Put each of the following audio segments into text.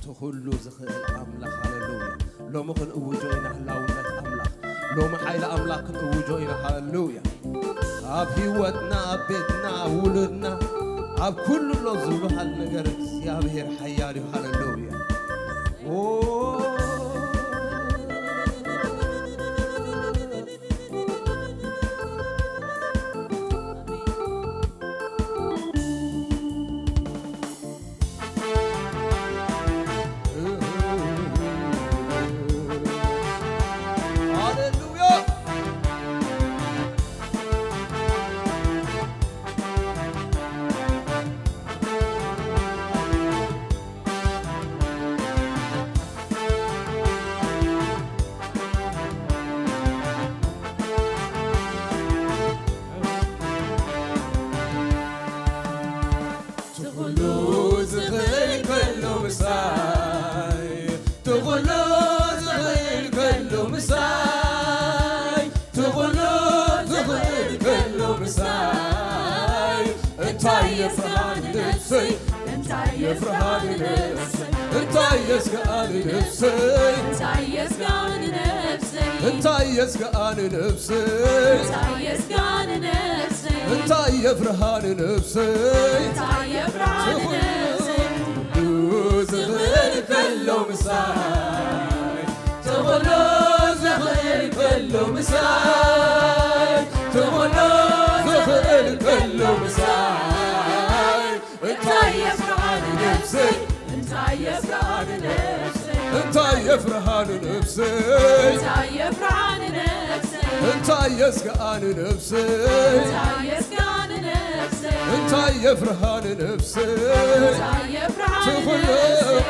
تخلو زخل أملاك هاللويا لو مخن أوجوينا هلاونات أملاك لو محايل أملاك أوجوينا هاللويا أب هيوتنا أب بيتنا ولدنا أب كل اللي زولو هالنجر يا بهير حياري هاللويا يفرحان نفسي انت يسقان نفسي انت يسقان نفسي انت يسقان نفسي انت يفرحان نفسي انت يفرحان نفسي زغير كله مساي تغلو زغير كله مساي تغلو زغير كله مساي انت يفرحان نفسي انت يفرحان نفسي انت يفرحان نفسي انت يفرحان نفسي انت يسقان نفسي انت يسقان نفسي انت يفرحان نفسي انت يفرحان نفسي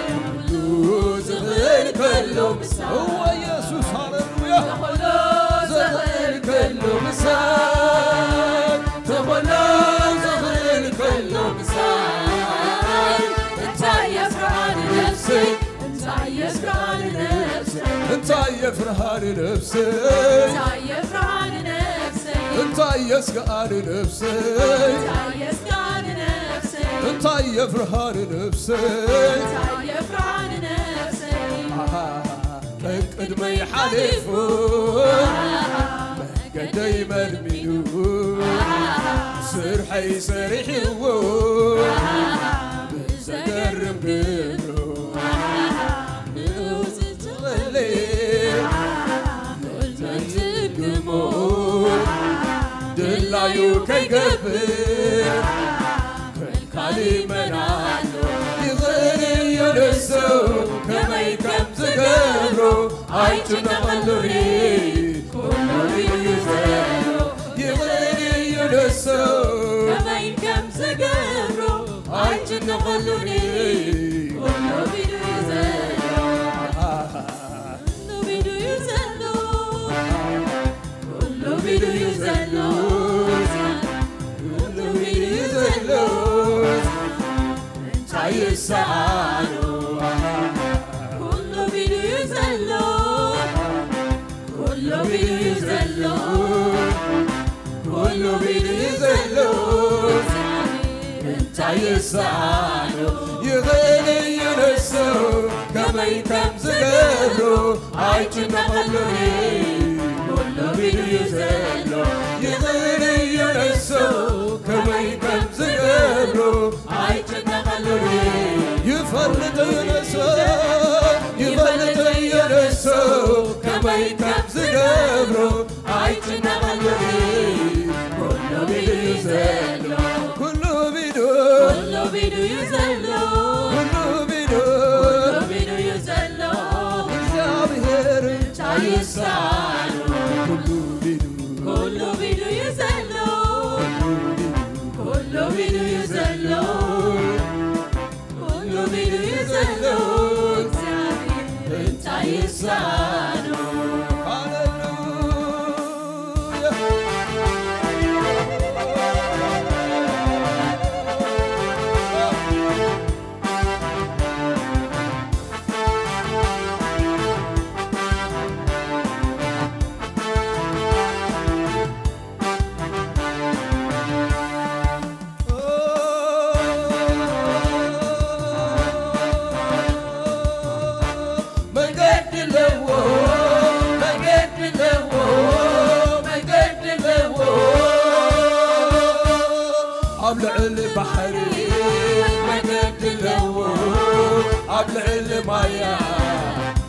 زغير كله مساي هو يسوع هاللويا زغير كله مساي تغلو زغير كله مساي انت يفرحان نفسي انت يفرحان نفسي انت يفرحان نفسي انت يفرحان نفسي انت يسقان نفسي انت يسقان نفسي انت يفرحان نفسي انت يفرحان نفسي قدمي حلفو قدي مرميو سرحي سرحيو بزقرم قدرو نوزتغلي نلتقمو دلايو كي قبر كل كلمة يغير ينسو كما يكم تقبرو عيتنا غلوري كله يزالو يغير ينسو كما يكم تقبرو عيتنا غلوري كله بيدو يزالو كله بيدو يزالو كله بيدو يزالو كله بيدو يزالو انت يسالو كله بيدو يزالو كله بيدو يزالو كله بيدو يزلو انت يسالو يغير ينسو كما يكم زقرو عيتنا غلوري كله بيدو يزلو يغير ينسو كما يكم زقرو عيتنا غلوري يفلت ينسو يفلت ينسو كما يكم زقرو عيتنا غلوري كله بيدو يزلو كله بيدو كله بيدو يزالو كله بيدو كله بيدو يزالو እግዚአብሔር يسالو كله بيدو كله بيدو يزالو كله بيدو يزالو كله بيدو يزالو انت يسالو ልዕሊ ባሕሪ መገዲ ኣለዎ ኣብ ልዕሊ ማያ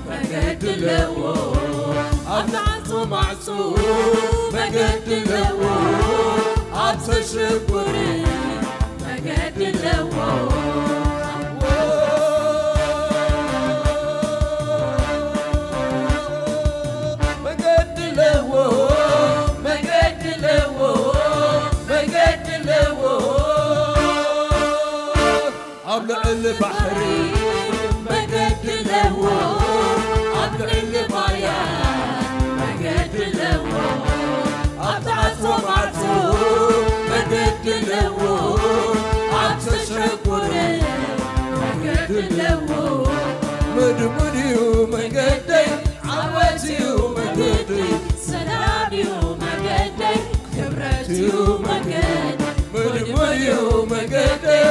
መገዲ ኣለዎ ኣብ ማዕጾ ማዕጾ መገዲ ኣለዎ ኣብ ተሸጐሪ መገዲ ኣለዎ ኣብ ልዕሊ ባሕሪ መገዲ ኣለዎ ኣብ ልዕሊ ማያ መገዲ ኣለዎ ኣብ ተዓጽፎ ማዕጾ መገዲ ኣለዎ ኣብ ተሸጐረ መገዲ ኣለዎ ምድሙድ እዩ መንገደይ ዓወት እዩ መንገደይ ሰላም እዩ መንገደይ ክብረት እዩ መንገደይ ምድሙድ እዩ መንገደይ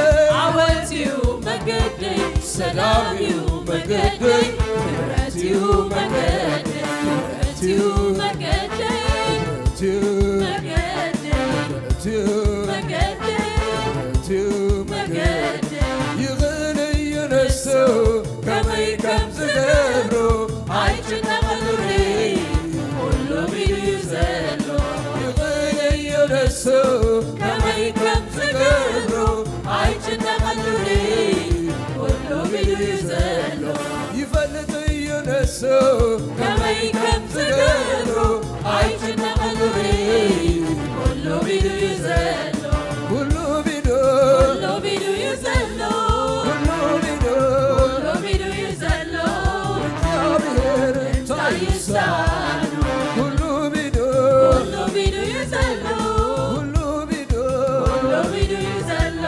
ዓወት እዩ መንገደይ ሰላም እዩ መንገደይ ክብረት እዩ መንገደይ ክብረት እዩ መንገደይ ይኽእል እዩ ነፍሱ ከመይ ከም ዝገብሮ ኣይጭነቕሉኒ ኩሉ ቢሉ እዩ ዘሎ ይኽእል እዩ ነፍሱ ከመይ ከም ዝገብሮ ኣይጭነቕሉኒ ኩሉ ቢሉ እዩ ዘሎ ይፈልጥ እዩ ነፍሱ ከመይ ከም ዝገብሮ ኣይጭነቕሉኒ ኩሉ ቢሉ እዩ ዘሎ ኩሉ ቢሉ ኩሉ ቢሉ እዩ ዘሎ ኩሉ ቢሉ ኩሉ ቢሉ እዩ ዘሎ እግዚአብሔር እንታይ ይሳኖ ኩሉ ቢሉ ኩሉ ቢሉ እዩ ዘሎ ኩሉ ቢሉ ኩሉ ቢሉ እዩ ዘሎ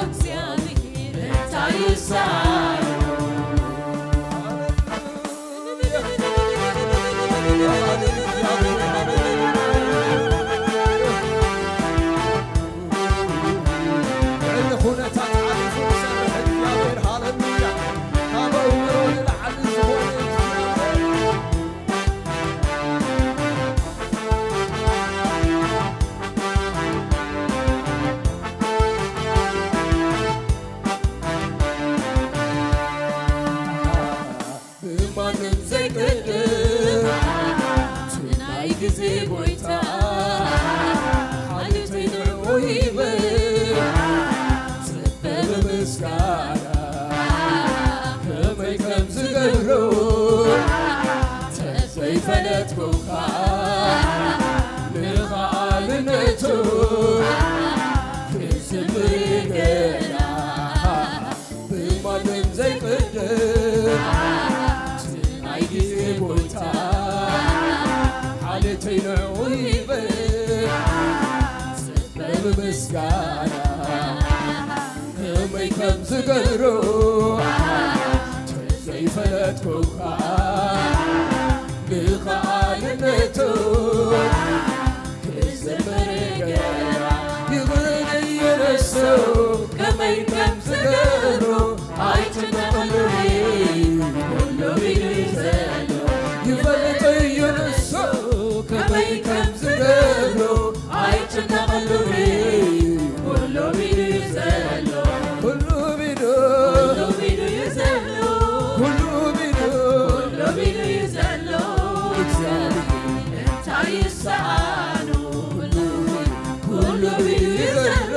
እግዚአብሔር እንታይ ይሳኖ ብማንም ዘይቅድም ናይ ጊዜ ጎይታ ሓልተይ ንዕኡ ይብል ብምስጋና ከመይ ከም ዝገብሮ ተዘይፈለጥኩካ ንኸኣልነቱ ክዝምር ገና ብማንም ዘይቅድም ናይ ጊዜ ጎይታ ሓልተይ ንዕኡ ይብል ብምስጋና ከመይ ከም ዝገብሮ ተዘይፈለጥኩካ ንኸኣልነቱ ክዝምር ገና ይኽእል እዩ ነፍሱ ከመይ ከም ዝገብሮ ኣይጭነቕሉኒ ኩሉ ቢሉ እዩ ዘሎ ይፈልጥ እዩ ነፍሱ ከመይ ከም ዝገብሮ ኣይጭነቕሉኒ ኩሉ ቢሉ እዩ ዘሎ ኩሉ ቢሉ ኩሉ ቢሉ እዩ ዘሎ ኩሉ ቢሉ ኩሉ ቢሉ እዩ ዘሎ እንታይ ይሳኣኑ ኩሉ ቢሉ እዩ ዘሎ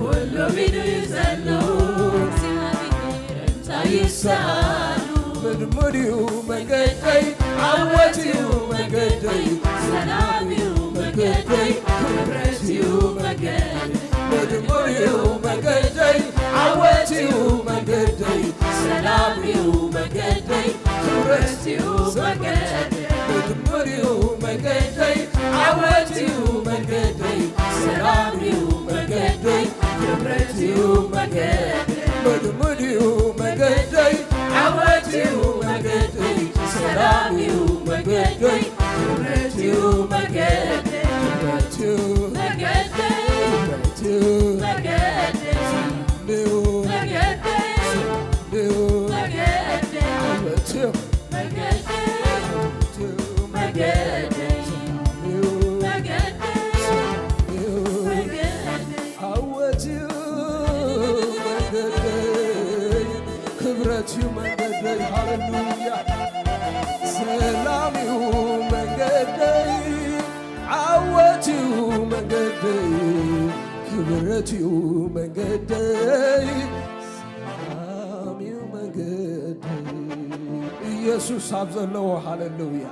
ኩሉ ቢሉ እዩ ዘሎ እግዚአብሔር እንታይ ይሳኣኑ ምድሙድ እዩ መንገደይ ዓወት እዩ መንገደይ ሰላም እዩ መንገደይ ክብረት እዩ መንገደይ ምድሙድ እዩ መንገደይ ዓወት እዩ መንገደይ ሰላም እዩ መንገደይ ክብረት እዩ መንገደይ ምድሙድ እዩ መንገደይ ዓወት እዩ መንገደይ ሰላም እዩ መንገደይ ክብረት እዩ መንገደይ ምድሙድ እዩ መንገደይ ዓወት እዩ መንገደይ ሰላም እዩ መንገደይ ክብረት እዩ መንገደይ ክብረት እዩ መንገደይ ክብረት እዩ መንገደይ እዩ መንገደይ እዩ መንገደይ ዓወት እዩ መንገደይ መንገደይ መንገደይ መንገደይ ክብረትዩ መንገደይ ሃሌሉያ ሰላምዩ መንገደይ ዓወትዩ መንገደይ ክብረትዩ መንገደይ ሰላምዩ መንገደይ ኢየሱስ ኣብ ዘለዎ ሃሌሉያ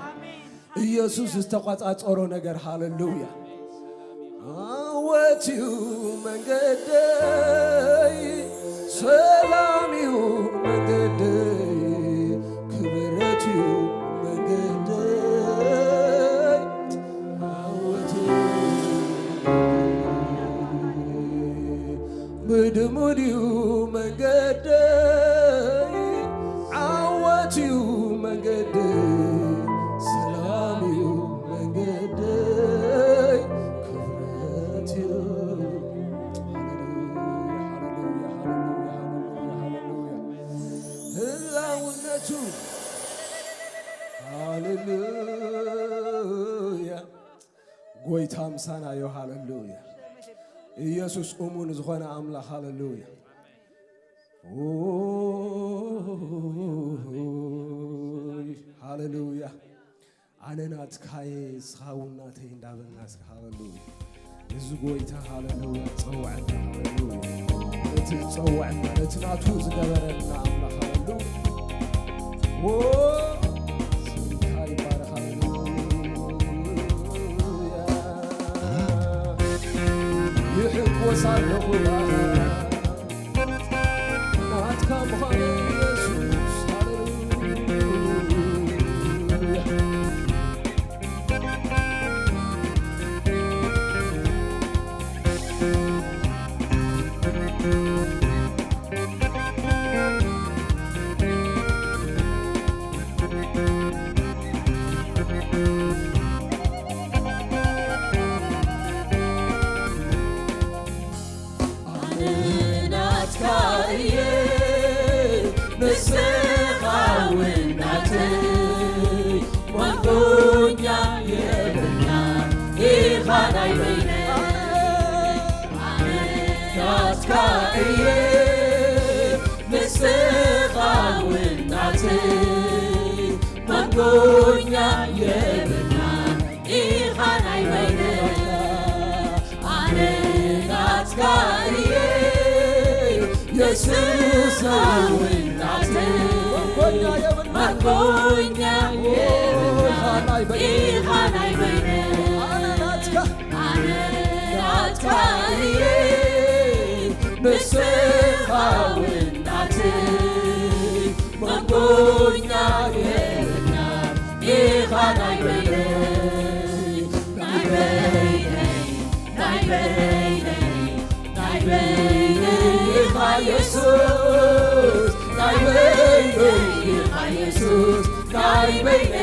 ኢየሱስ ዝተቆጻጸሮ ነገር ሃሌሉያ ዓወትዩ መንገደይ ሰላምዩ መንገደይ ክብረትዩ መንገደይ ዓወትዩ ምድሙድዩ መንገደይ ዓወትዩ መንገደይ ሰላምዩ መንገደይ ክብረትዩ ህላውነቱ ሃሌሉያ ጎይታ ምሳናዮ ሃሌሉያ ኢየሱስ እሙን ዝኾነ ኣምላኽ ሃሌሉያ ሃሌሉያ ኣነ ናትካየ ስኻውን ናተይ እንዳበልናስ ሃሌሉያ እዚ ጎይታ ሃሌሉያ ፀውዐና ሃሌሉያ እቲ ፀውዐና ነቲ ናቱ ዝገበረና ኣምላኽ ሃሌሉያ ስምካ ይባረኽ ሃሌሉያ ይሕወስ ኣለኹ ናትካ ምዃነ ኢየሱስ Mangonya yebna ikhanay bayne ane natskariye Jesus awinate Mangonya yebna ikhanay bayne ane natskariye Jesus awinate Mangonya yebna ikhanay bayne nay bayne Jesus nay bayne Jesus nay bayne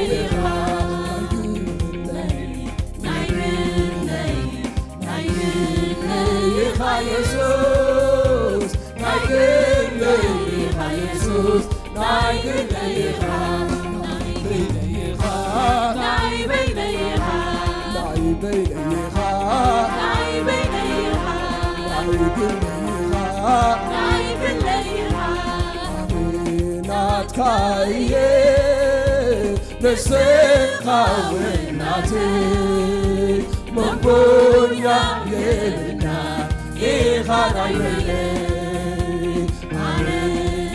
Jesus nay Jesus nay natkaye neskhawinate mambonya yena ikhanayele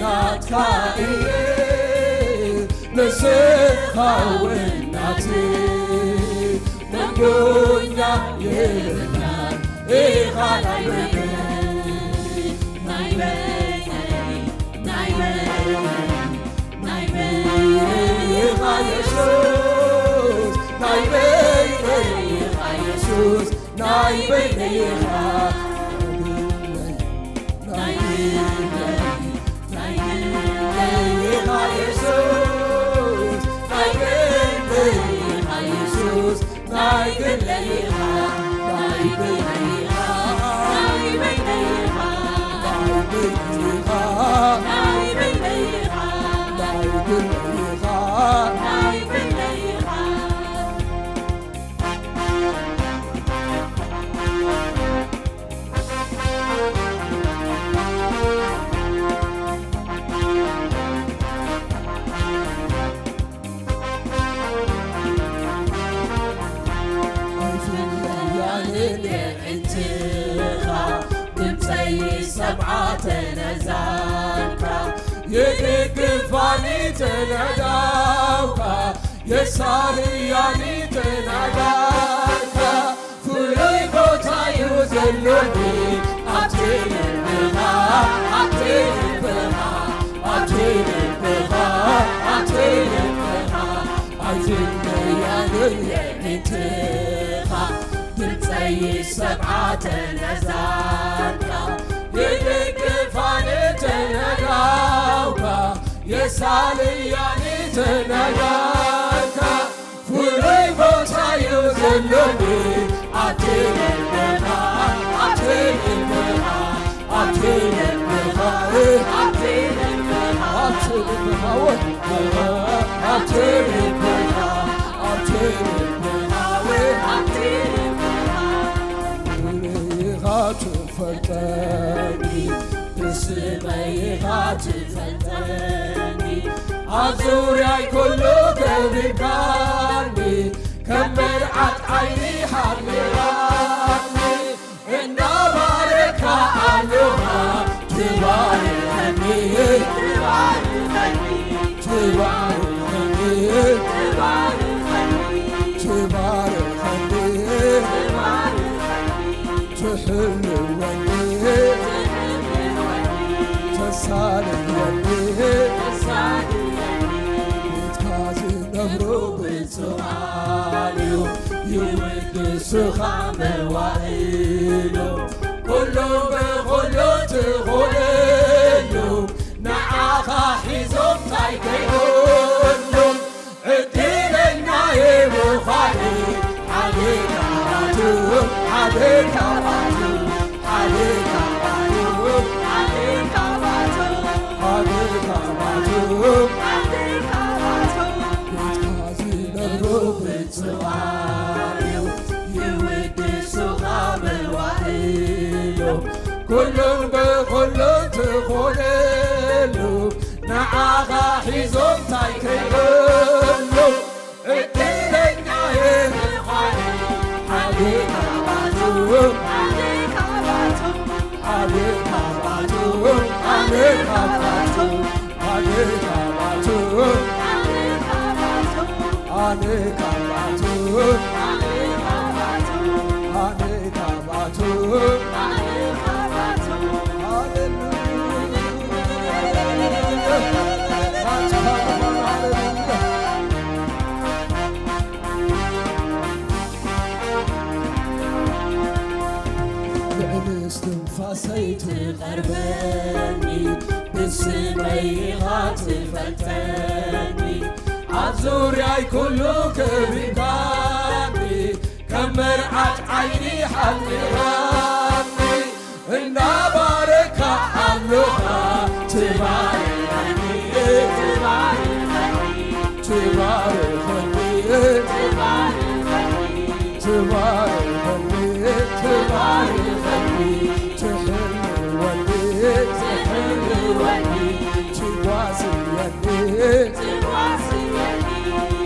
natkaye neskhawinate mambonya yena ikhanayele Jesus, nay bayne Jesus, nay bayne ተነዛንካ የደግፋኒ ተነዳውካ የሳርያኒ ተነዳንካ ፍሉይ ቦታ ይውዘሎኒ አትልብኻ አትልብኻ አትልብኻ አትልብኻ አትለያንን የኔትኻ ድምፀይ ሰብዓ ተነዛንካ የደግፋኒ ተነዳውካ የሳልያኒ ተነዳንካ ፍሉይ ቦታ ይውዘሎኒ አትልብኻ አትልብኻ አትልብኻ አትልብኻ አትልብኻ አትልብኻ ትፈልጠኒ ብስመይኻ ትፈልጠኒ ኣብ ዙርያይ ኩሉ ከቢብካኒ ከም መርዓት ዓይኒ ሓሊኻኒ እናባረካ ኣለኻ ትባርከኒ ትባርከኒ ትባርከኒ ትሕልወኒ ተሳልየኒ ቤትካ ዝነብሩ ብፅዋል እዩ ይውድስኻ መዋኢሉ ኩሎም ብኩሉ ትኹልሉ ንዓኻ ሒዞም ታይ ከይብሉ ዕድለኛየ ምዃኔ ዓሌካ ባቱ ዓሌካ ባቱ ዓሌካ ባቱ ዓሌካ ባቱ ዓሌካ ባቱ ዓሌካ ባቱ ቤትካ ዝነብሩ ብፅዋል ይውድስኻ መዋኢሉ ኩሉን ብኩሉ ትኹልሉ ንዓኻ ሒዞም ታይ ከይብሉ ዕድለኛየ ምዃኔ ዓሌካ ባቱ ዓሌካ ባቱ ዓሌካ ባቱ ዓሌካ ባቱ ዓሌካ ባቱ ዓሌካ ባቱ ዓሌካ ባቱ ዓሌካ ባቱ ዓሌካ ባቱ እስትንፋሰይ ትቐርበኒ ብስመይኻ ትፈልጠኒ ኣብ ዙርያይ ኩሉ ከቢብካኒ ከም መርዓት ዓይኒ ሓሊኻኒ እናባረካ ኣለኻ ትባርከኒ ትባርከኒ ትባርከኒ ትባርከኒ ትሕልወኒ ትሕልወኒ ትጓዝየኒ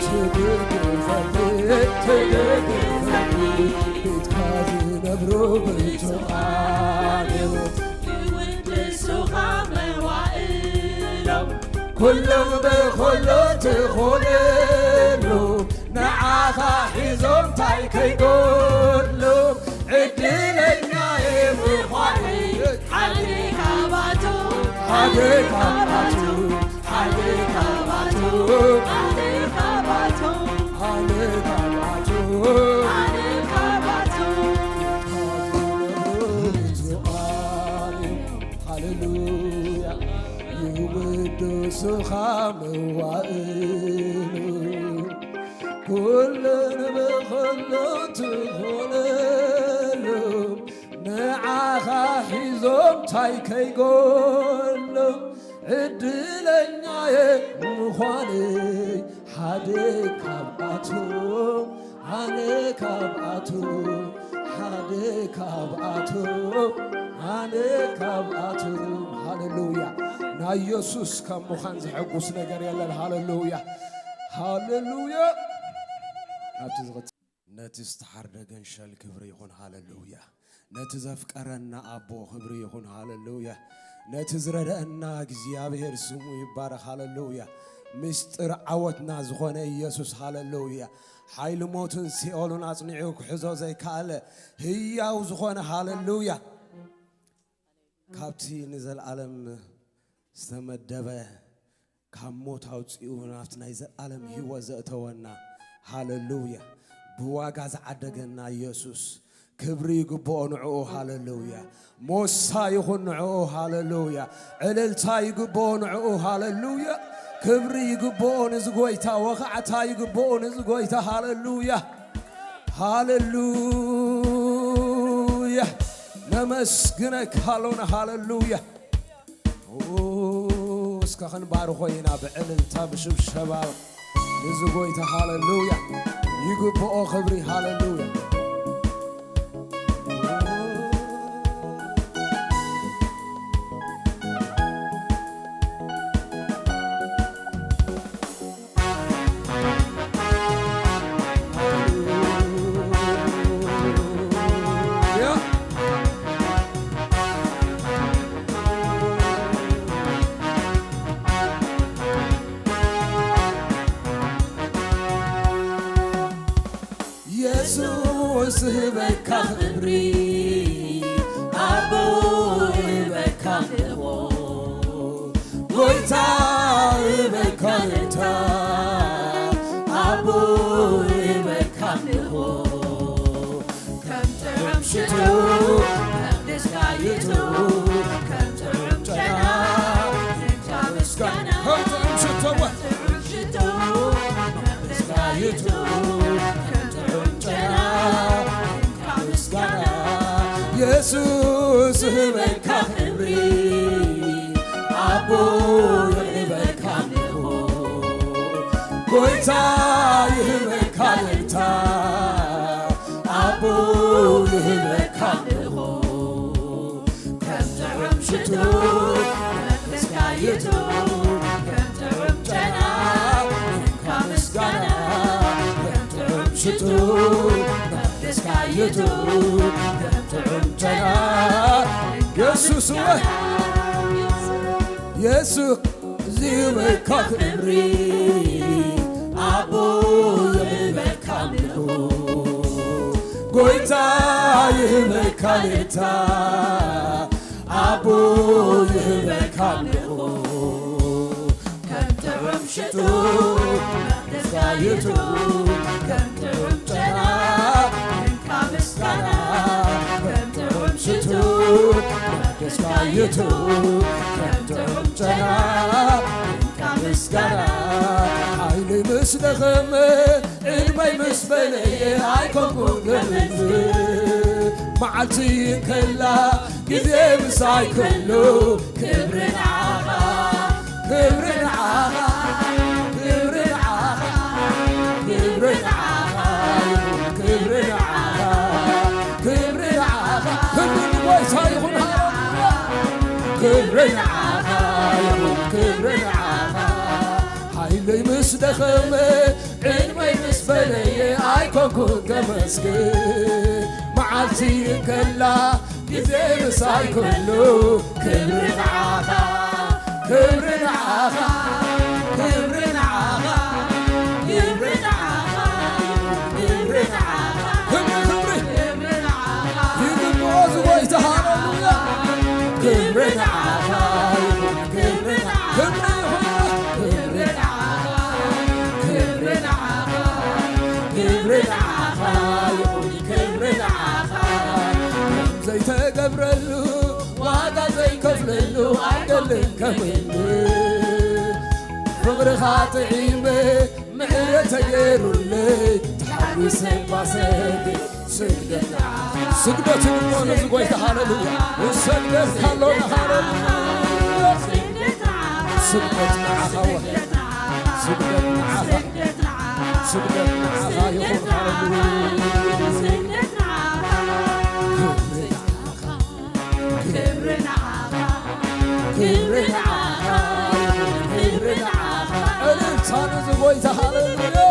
ትድግፈኒ ትድግፈኒ ቤትካ ዝነብሩ ብፁዓን ይውድሱኻ መዋኢሎም ኩሎም ብኩሉ ትኹልሉ ንዓኻ ሒዞም ታይ ከይጎድሉ ዕድለኛየ ምዃኔ ዓሌካ ባቱ ዓሌካ ባቱ ዓሌካ ባቱ ዓሌካ ባቱ ዓሌካ ባቱ ዓሌካ ባቱ ብፁዓን ሃሌሉያ ይውድሱኻ መዋኢሉ ኩሉን ብኩሉ ትኹልሉ ንዓኻ ሒዞም ታይ ከይጎድሉ ዕድለኛየ ምዃነይ ሓደ ካብኣቶም ኣነ ካብኣቶም ሓደ ካብኣቶም ኣነ ካብኣቶም ሃሌሉያ ናይ ኢየሱስ ካብ ምዃን ዝሕጉስ ነገር የለን ሃሌሉያ ሃሌሉያ ነቲ ዝተሓርደገን ሸል ክብሪ ይኹን ሃሌሉያ ነቲ ዘፍቀረና ኣቦ ክብሪ ይኹን ሃሌሉያ ነትዝረደአና እግዚአብሔር ስሙ ይባረክ ሃሌሉያ ምስጢር ዓወትና ዝኾነ ኢየሱስ ሃሌሉያ ኃይል ሞትን ሲኦልን አጽኒዑ ክሕዞ ዘይከኣለ ህያው ዝኾነ ሃሌሉያ ካብቲ ንዘለዓለም ዝተመደበ ካብ ሞት አውፂኡ ናብቲ ናይ ዘለዓለም ህይወት ዘእተወና ሃሌሉያ ብዋጋ ዝዓደገና ኢየሱስ ክብሪ ይግብኦ ንዕኡ ሃሌሉያ ሞሳ ይኹን ንዕኡ ሃሌሉያ ዕልልታ ይግብኦ ንዕኡ ሃሌሉያ ክብሪ ይግብኦ ንዝጎይታ ወኻዕታ ይግብኦ ንዝጎይታ ሃሌሉያ ሃሌሉያ ነመስግነክ ሃሎና ሃሌሉያ እስከ ክንባርኾ ኢና ብዕልልታ ብሽብሸባ ንዝጎይታ ሃሌሉያ ይግብኦ ክብሪ ሃሌሉያ ስህበካ ክብሪ አቦ በካ ንሆ ጎይታ በካ ንታ አቦ በካ ንሆ ከም ተምሽቱ ከም ደስካይቱ ከም ተምጨና እንታ ምስጋና ከም ተምሽቱ ከም ደስካይቱ ኢየሱስ ህበካ ክብሪ አቦ ይህበካ ንሆ ጎይታ ይህበካ ልልታ አቦ ይህበካ ንሆ ከም ጥዑም ሽቱ መስጋይቱ ከም ጥዑም ጨና እንካ ምስጋና ከም ጥዑም ሽቱ መስጋይቱ ጨና ኢየሱስ ወይ ኢየሱስ ዝህበካ ክብሪ አቦ ይህበካ ንሆ ጎይታ ይህበካ ልልታ አቦ ይህበካ ንሆ ከም ጥዑም ሽቱ መስጋይቱ ከም ጥዑም ጨና እንካ ምስጋና ሽቱ ደስካይቱ ከም ጥዑም ጨና እንካ ምስጋና ኃይሊ ምስ ደኸመ ዕድመይ ምስ በለየ ኣይኮንኩን ገምዝ መዓልቲ እንከላ ጊዜ ምሳይ ከሎ ክብሪ ንዓኻ ክብሪ ንዓኻ ክብሪ ንዓኻ ክብሪ ንዓኻ ክብሪ ንዓኻ ክብሪ ንዓኻ ክብሪ ንጎይታ ይኹን ሃሌሉያ ክብሪ ንዓኻ ይኹን ክብሪ ንዓኻ ኃይለይ ምስ ደኸመ ዕድመይ ምስ በለየ ኣይኮንኩን ከመስግን መዓልቲ እንከላ ጊዜ ምሳይ ከሎ ክብሪ ንዓኻ ክብሪ ንዓኻ ክብሪ ንዓኻ ክብሪ ንዓኻ ክብሪ ንዓኻ ዝጎይታ ሃሌሉያ ክብሪ ንዓኻ ክብሪ ንዓኻ ክብሪ ንዓኻ ክብሪ ንዓኻ ክብሪ ንዓኻ ይኹን ክብሪ ንዓኻ ከም ዘይተገብረሉ ዋጋ ዘይከፍለሉ ኣይደልን ከምኒ ፍቕርኻ ጥዒመ ምሕረት ተገይሩለይ ተሓዊሰ ባሰግድ ስግደት ንሆነ ዝጎይታ ሃሌሉያ ንሰግደት ካሎና ሃሌሉያ ስግደት ንዓኻ ስግደት ንዓኻ ስግደት ንዓኻ ይኹን ሃሌሉያ ክብሪ ንዓኻ ክብሪ ንዓኻ ክብሪ ንዓኻ ዕልልታ ንዝጎይታ ሃሌሉያ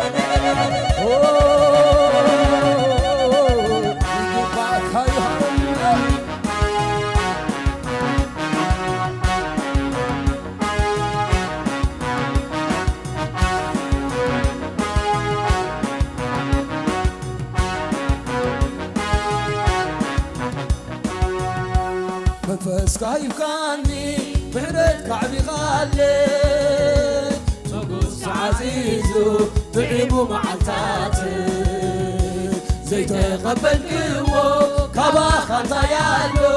سكيفكاني بحرد كعبي خالي تقص عزيزو تعبو معتاتي زي تقبل كيمو كابا خانتا يالو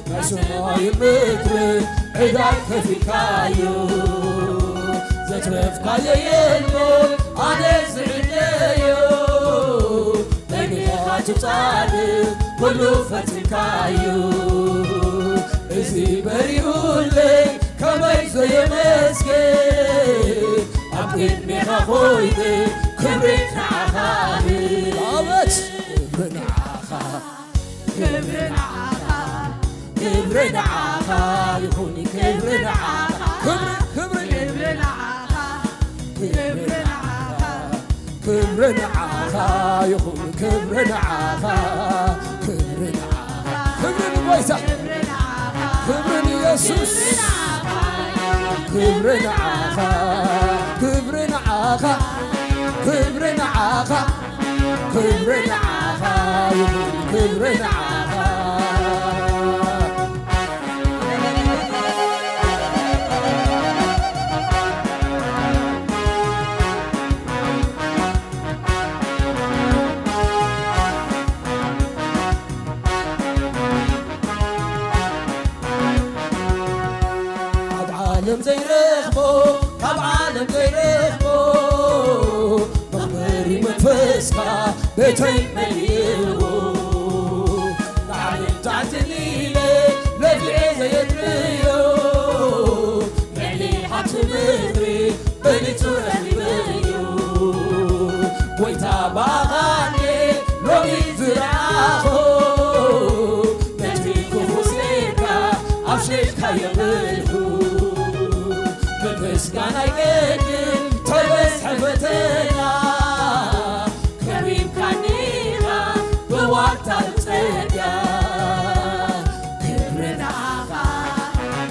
ناسونا يمتري عداك كفيكايو زي ترفكايو يلمو أنا زعليو لقي خاتو صادق كلو فتكايو إزي بريولي كما يزوي مسكي أبقيت ميخا خويدي كبرت عخاني أبت كبرت عخا كبرت عخا كبرت عخا يخوني كبرت عخا كبرت عخا كبرت عخا كبرت عخا يخوني كبرت عخا كبرت عخا كبرت بويتا كبرت يسوس كبرت عخا كبرت عخا كبرنا عاقا كبرنا عاقا كبرنا عاقا كاب عالم زي رخبو كاب عالم زي رخبو فسكا بيتي مليو نعلم تعتني لي لبعي زي يدريو يعني حتى مدري بنيتو رهيبيو ويتا باغاني لوغي زراخو بيتيكو فسيكا عفشيكا يملهو بفسكا نايقدم تبس حفتنا كبرنا عخا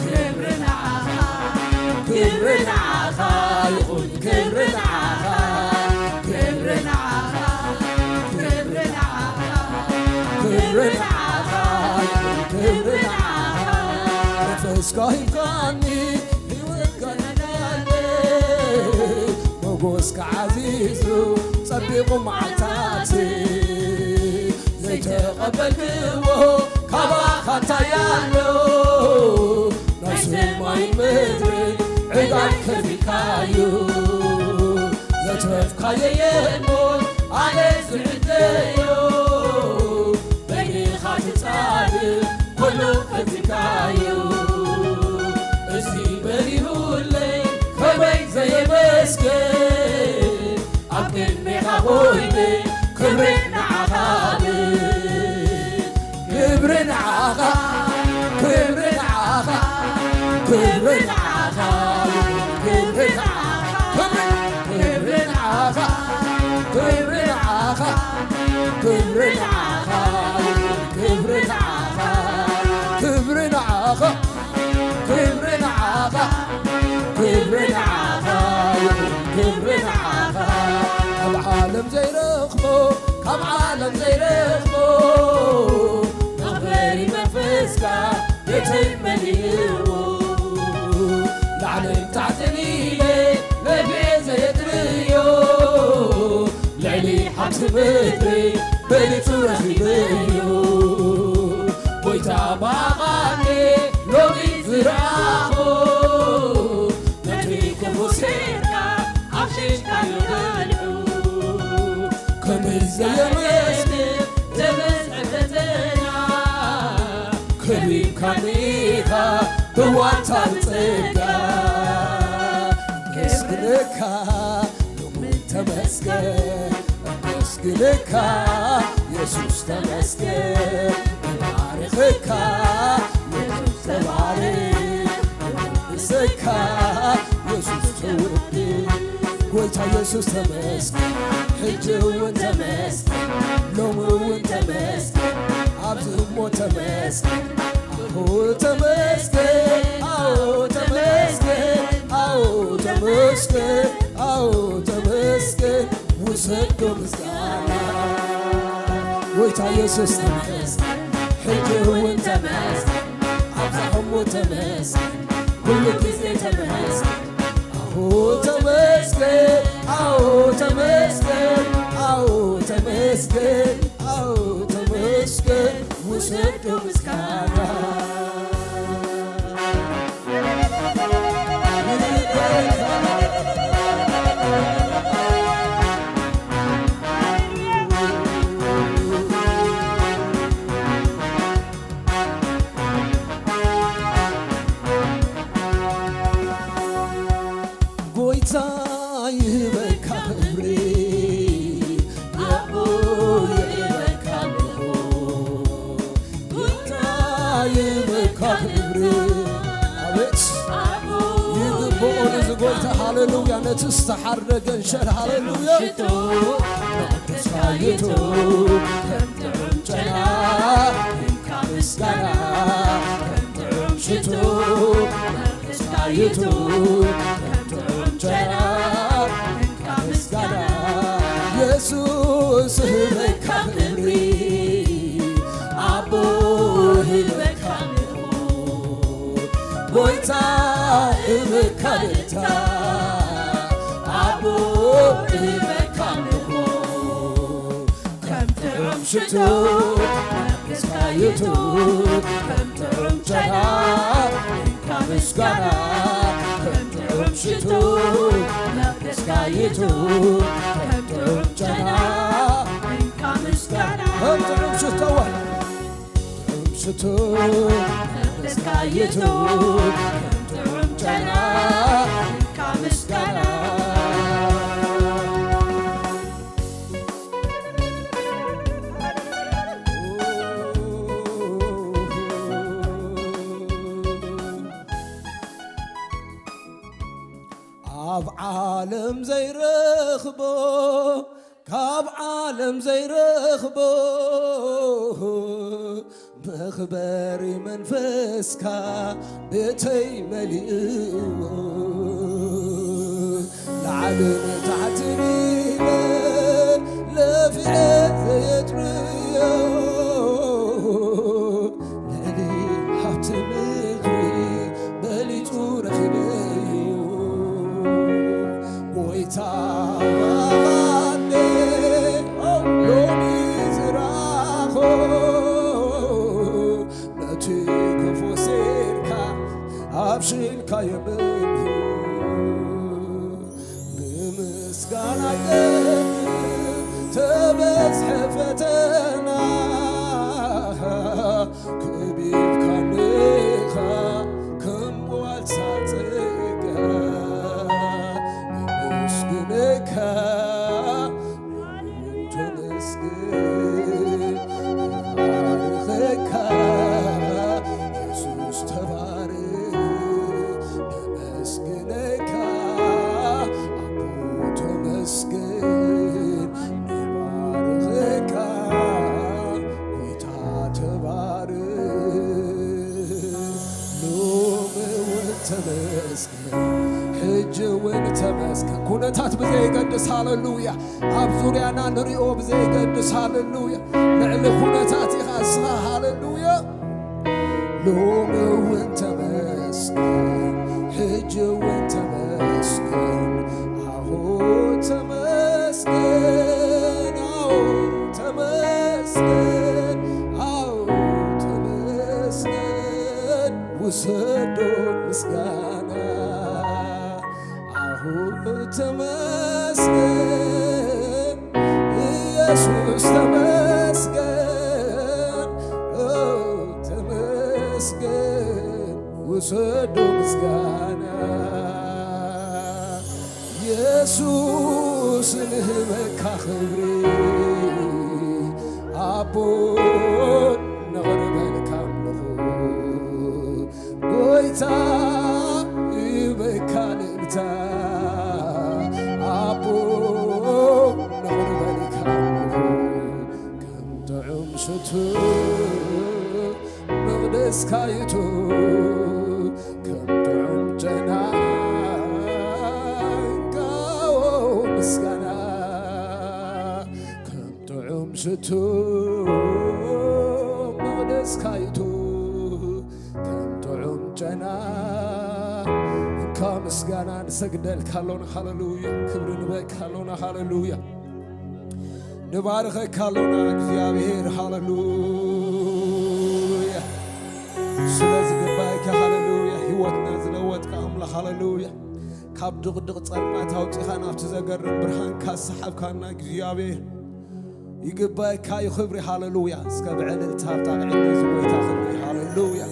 كبرنا عخا كبرنا عخا يقول كبرنا عخا كبرنا عخا كبرنا عخا كبرنا عخا كبرنا عخا نفسكا يبقاني يوكلنالي موقوسك عزيزو صديقو معتاتي تقبلكو كابا خانتا يالو ناس ما يمدري عقاب كفيكايو زترفكايو يهمون على زعديو بني خاتي صادق كلو كفيكايو ازي بريهولي كبي زي مسكين عبد ميخا خويدي كبرنا عخالي كبرنا عخا كبرنا عخا كبرنا عخا كبرنا عخا كبرنا عخا كبرنا عخا كبرنا عخا كبرنا عخا كبرنا عخا كبرنا عخا كبرنا عخا كبرنا عخا العالم زي رخبو كم عالم زي رخبو مغبري منفسكا بيتي مليو لعنم تعتني لي لبعي زي يدريو لعلي حبس بدري بنيتو رخيبيو ويتا باغاني لوغي زراخو نتريكو فسيركا عفشيشكا يغلعو كمزة يمسكن زمز عفتنا كريم كميخا بواتا الصقا كسكنكا لومن تمسكن كسكنكا يسوس تمسكن ببارخكا يسوس تبارك بسكا يسوس تودي ويتا يسوس تمسكن حجو تمسكن لومو تمسكن عبدو تمسكن أهو تمسكن أهو تمسكن أهو تمسكن أهو تمسكن وسدو مسكانا ويتا يسوس تمسكن حجو تمسكن ተመስገን ሁሉ ጊዜ ተመስገን አዎ ተመስገን አዎ ተመስገን አዎ ተመስገን አዎ ተመስገን ውሰዶ ምስጋና ጎይታ ይበካ ክብሬ አቦ ይበካ ጎይታ ይበካ ክብሬ አቤት አቦ ይግብኦ ንዝጎይታ ሃሌሉያ ነትስተሓረገን ሸር ሃሌሉያ ሽቶ ተስፋይቱ ከምጥዑም ጨና እንካ ምስጋና ከምጥዑም ሽቱ ተስፋይቱ ከምጥዑም ጨና እንካ ምስጋና ኢየሱስ ህበካ ክብሪ አቦ ህበካ ጎይታ ህበካ ልታ አቦ ህበካ ከምጥዑም ሽቱ ተስፋይቱ ከምጥዑም ጨና እንካ ምስጋና ከምጥዑም ሽቱ ተስፋይቱ ከምጥዑም ጨና እንካ ምስጋና ከምጥዑም ሽተዋ ከምጥዑም ሽቱ ተመስጋይቱ ከምጥዑም ጨና እንካ ምስጋና ኣብ ዓለም ዘይረኽቦ ካብ ዓለም ዘይረኽቦ መኽበሪ መንፈስካ ቤተይ መሊእዎ ላዕልን ታሕትን ኢለ ለፊዐ ዘየጥርዮ ልዕሊ ሃብቲ ምድሪ በሊጹ ረኺበዮ ጎይታ ባባኔ ሎሚ ዝራኾ ነቲ ክፉ ሴርካ ኣብሽልካ የብልሁ ብምስጋና ተበዝሐ ፈተና ክቢብካኒኻ ከም ዋልሳ ጽጋ ምስግነካ ተመስግን ባርኸካ ኢየሱስ ተባረክ ተመስግነካ አቦ ተመስግን ባርኸካ ጎይታ ተባረክ ሎሚ እውን ተመስገን ሕጂ እውን ተመስገን ኩነታት ብዘይገድስ ሃሌሉያ ኣብ ዙርያና ንሪኦ ብዘይገድስ ሃሌሉያ ልዕሊ ኩነታት ኢኻ እስኻ ሃሌሉያ ሎሚ እውን ተመስገን ሕጂ እውን ተመስገን ኣሁ ተመስገን ኣዎ ተመስገን ኣዎ ተመስገን ውሰዶ ምስጋና አሁ ተመስገን ኢየሱስ ተመስገን ተመስገን ውሰዶ ምስጋና ኢየሱስ ንህበካ ክብሪ አቦ ነቕርበልካ ኣምልኹ ጎይታ ይበካ ልእልታ አቦ ነቕርበልካ ኣምልኹ ከም ጥዑም ሽቱ መቕደስካይቱ ከም ጥዑም ጨና እንካዎ ምስጋና ከም ጥዑም ሽቱ መቕደስካይቱ ከም ጥዑም ጨና ከምስጋና ንሰግደል ካሎና ሃሌሉያ ክብር ንበል ካሎና ሃሌሉያ ንባርከ ካሎና እግዚአብሔር ሃሌሉያ ስለዚህ ገባይከ ሃሌሉያ ህይወትና ዝለወጥካ አምላክ ሃሌሉያ ካብ ድቕድቕ ጸልማት አውጪኻ ናብቲ ዘገርም ብርሃን ካሰሓብካና እግዚአብሔር ይግባይካ ይኽብሪ ሃሌሉያ እስከ ብዕልልታ ብታዕዕነት ዝጎይታ ክብሪ ሃሌሉያ